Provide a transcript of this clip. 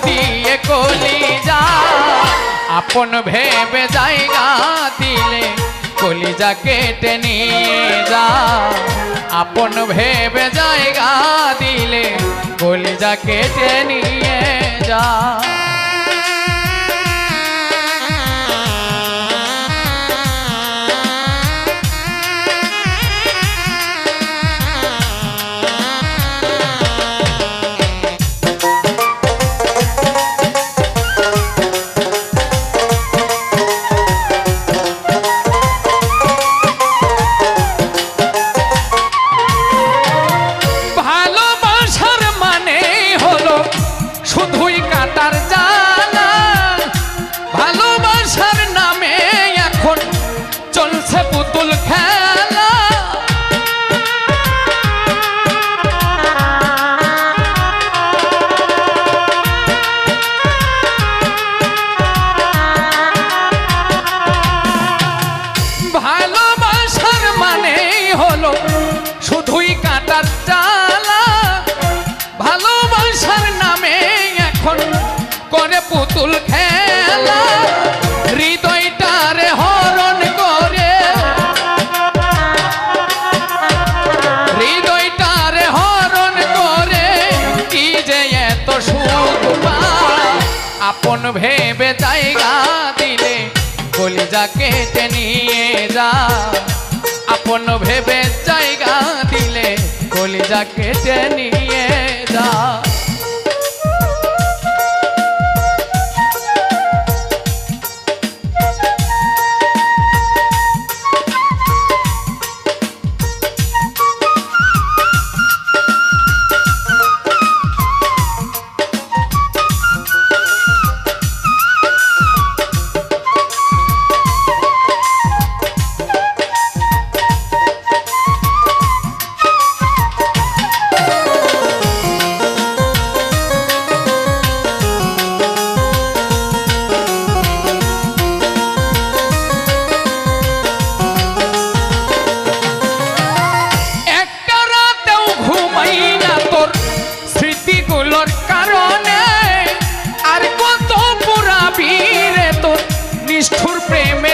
দিয়ে কলিজা আপন ভেবে জায়গা দিলে কলিজা কেটে নিয়ে যা আপন ভেবে জায়গা দিলে কলিজা কেটে নিয়ে যা। শুধুই কাটার জানা ভালোবাসার নামে এখন চলছে পুতুল খেলা। ভালোবাসার মানে হলো শুধুই কাটার জানা ভালোবাসার নামে করে পুতুল খেলা হৃদয়টারে হরণ করে হৃদয়টারে হরণ করে কি যে এত সুখ পায় আপন ভেবে জায়গা দিলে কলিজা কেটে নিয়ে যা আপন ভেবে জায়গা দিলে কলিজা কেটে নিয়ে যা। স্মৃতিগুলোর কারণে আর কত পুরাবি রে তোর নিষ্ঠুর প্রেমে